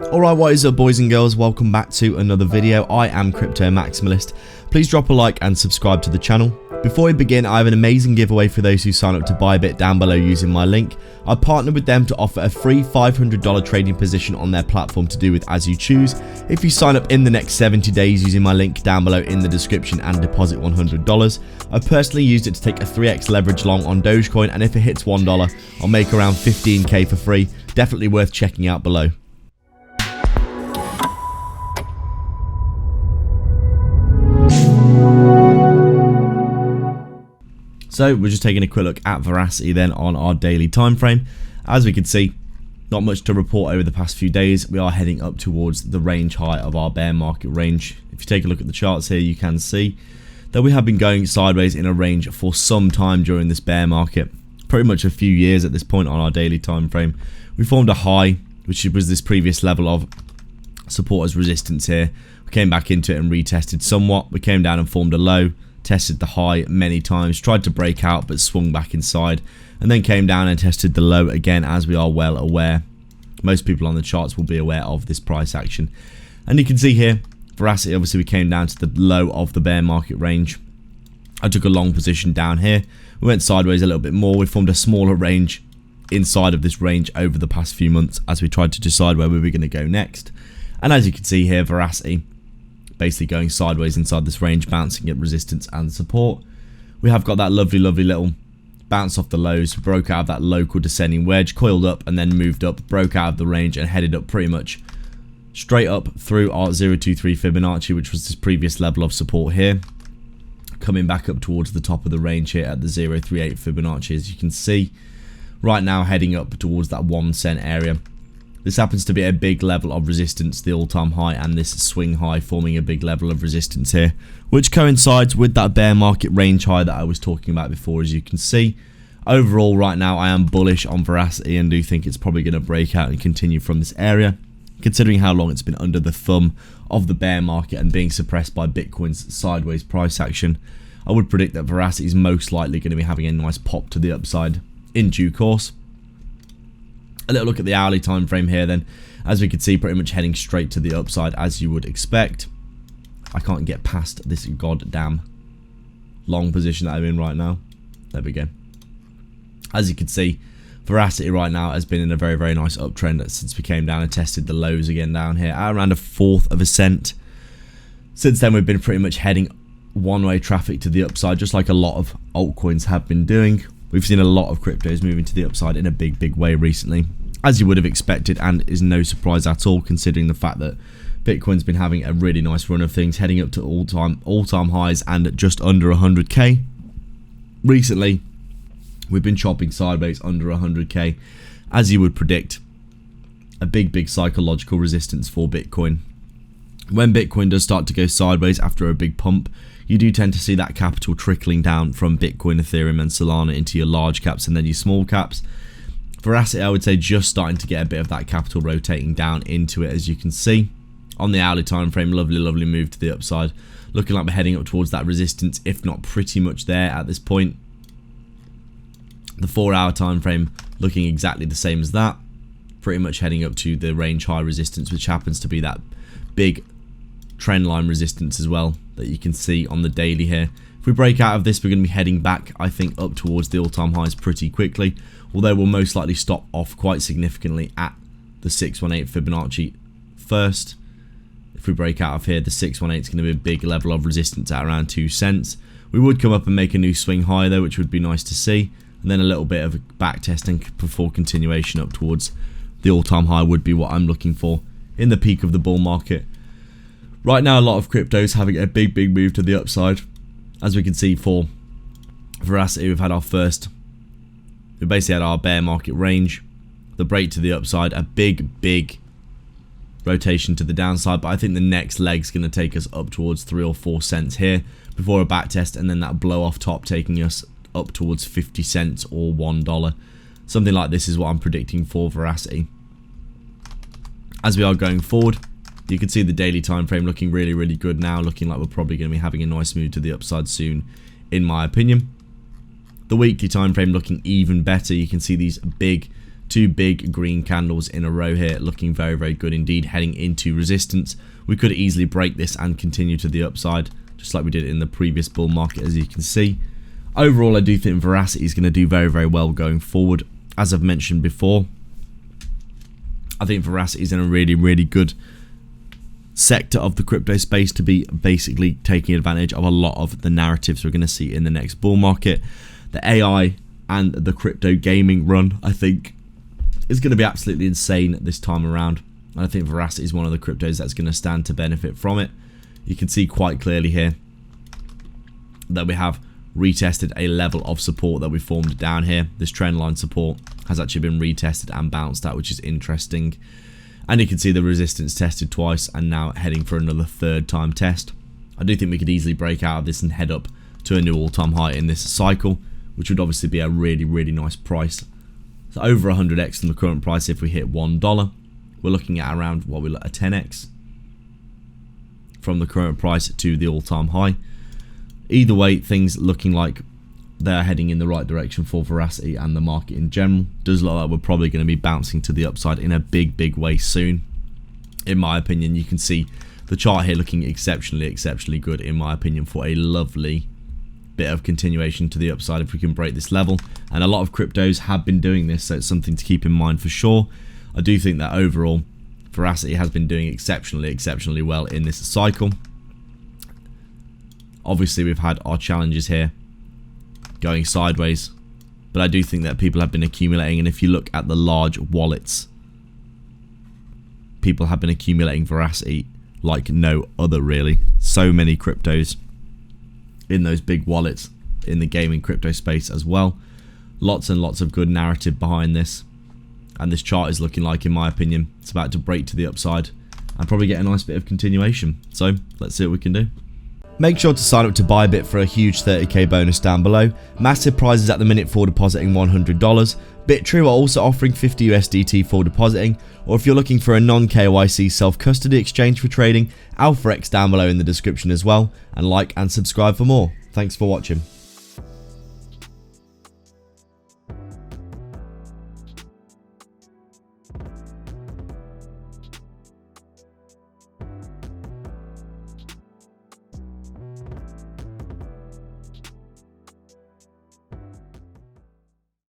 Alright, what is up boys and girls, welcome back to another video. I am Crypto Maximalist. Please drop a like and subscribe to the channel. Before we begin, I have an amazing giveaway for those who sign up to ByBit down below using my link. I partnered with them to offer a free $500 trading position on their platform to do with as you choose. If you sign up in the next 70 days using my link down below in the description and deposit $100. I personally used it to take a 3x leverage long on Dogecoin, and if it hits $1, I'll make around 15k for free. Definitely worth checking out below. So we're just taking a quick look at Verasity then on our daily time frame. As we can see, not much to report over the past few days. We are heading up towards the range high of our bear market range. If you take a look at the charts here, you can see that we have been going sideways in a range for some time during this bear market. Pretty much a few years at this point on our daily time frame. We formed a high, which was this previous level of support as resistance here. We came back into it and retested somewhat. We came down and formed a low. Tested the high many times, tried to break out but swung back inside, and then came down and tested the low again, as we are well aware. Most people on the charts will be aware of this price action. And you can see here, Verasity, obviously we came down to the low of the bear market range. I took a long position down here. We went sideways a little bit more. We formed a smaller range inside of this range over the past few months as we tried to decide where we were going to go next. And as you can see here, Verasity basically going sideways inside this range, bouncing at resistance and support. We have got that lovely little bounce off the lows, broke out of that local descending wedge, coiled up and then moved up, broke out of the range and headed up pretty much straight up through our 023 Fibonacci, which was this previous level of support here, coming back up towards the top of the range here at the 038 Fibonacci, as you can see. Right now heading up towards that 1 cent area. This happens to be a big level of resistance, the all-time high, and this swing high forming a big level of resistance here, which coincides with that bear market range high that I was talking about before, as you can see. Overall, right now, I am bullish on Verasity and do think it's probably going to break out and continue from this area, considering how long it's been under the thumb of the bear market and being suppressed by Bitcoin's sideways price action. I would predict that Verasity is most likely going to be having a nice pop to the upside in due course. A little look at the hourly time frame here then. As we can see, pretty much heading straight to the upside as you would expect. I can't get past this goddamn long position that I'm in right now. There we go. As you can see, Verasity right now has been in a very nice uptrend since we came down and tested the lows again down here at around 1/4 of a cent. Since then we've been pretty much heading one-way traffic to the upside, just like a lot of altcoins have been doing. We've seen a lot of cryptos moving to the upside in a big way recently, as you would have expected, and is no surprise at all considering the fact that Bitcoin's been having a really nice run of things, heading up to all-time highs and just under 100k. Recently, we've been chopping sideways under 100k, as you would predict. A big psychological resistance for Bitcoin. When Bitcoin does start to go sideways after a big pump, you do tend to see that capital trickling down from Bitcoin, Ethereum and Solana into your large caps and then your small caps. Verasity, I would say, just starting to get a bit of that capital rotating down into it, as you can see. On the hourly time frame, lovely move to the upside. Looking like we're heading up towards that resistance, if not pretty much there at this point. The 4-hour time frame looking exactly the same as that. Pretty much heading up to the range high resistance, which happens to be that big trend line resistance as well that you can see on the daily here. If we break out of this, we're going to be heading back, I think, up towards the all-time highs pretty quickly, although we'll most likely stop off quite significantly at the 618 Fibonacci first. If we break out of here, the 618 is going to be a big level of resistance at around 2 cents. We would come up and make a new swing high though, which would be nice to see, and then a little bit of back testing before continuation up towards the all-time high would be what I'm looking for in the peak of the bull market. Right now, a lot of cryptos having a big move to the upside. As we can see for Verasity, we've basically had our bear market range, the break to the upside, a big rotation to the downside, but I think the next leg's going to take us up towards 3 or 4 cents here before a back test, and then that blow off top taking us up towards 50 cents or $1. Something like this is what I'm predicting for Verasity. As we are going forward, you can see the daily time frame looking really good now, looking like we're probably going to be having a nice move to the upside soon, in my opinion. The weekly time frame looking even better. You can see these big 2 big green candles in a row here, looking very, very good indeed, heading into resistance. We could easily break this and continue to the upside, just like we did in the previous bull market, as you can see. Overall, I do think Verasity is going to do very, very well going forward. As I've mentioned before, I think Verasity is in a really, really good sector of the crypto space to be basically taking advantage of a lot of the narratives we're going to see in the next bull market. The AI and the crypto gaming run, I think, is going to be absolutely insane this time around. And I think Verasity is one of the cryptos that's going to stand to benefit from it. You can see quite clearly here that we have retested a level of support that we formed down here. This trend line support has actually been retested and bounced out, which is interesting. And you can see the resistance tested twice and now heading for another 3rd time test. I do think we could easily break out of this and head up to a new all-time high in this cycle, which would obviously be a really, really nice price. So over 100x from the current price if we hit $1. We're looking at around what we look at 10x from the current price to the all-time high. Either way, things looking like they're heading in the right direction for Verasity and the market in general. Does look like we're probably going to be bouncing to the upside in a big, big way soon. In my opinion, you can see the chart here looking exceptionally good, in my opinion, for a lovely bit of continuation to the upside if we can break this level. And a lot of cryptos have been doing this, so it's something to keep in mind for sure. I do think that overall, Verasity has been doing exceptionally well in this cycle. Obviously, we've had our challenges here going sideways, but I do think that people have been accumulating, and if you look at the large wallets, people have been accumulating Verasity like no other, really. So many cryptos in those big wallets in the gaming crypto space as well. Lots and lots of good narrative behind this, and this chart is looking like, in my opinion, it's about to break to the upside and probably get a nice bit of continuation. So let's see what we can do. Make sure to sign up to ByBit for a huge 30k bonus down below. Massive prizes at the minute for depositing $100. BitTrue are also offering 50 USDT for depositing, or if you're looking for a non-KYC self-custody exchange for trading, AlphaX down below in the description as well, and like and subscribe for more. Thanks for watching.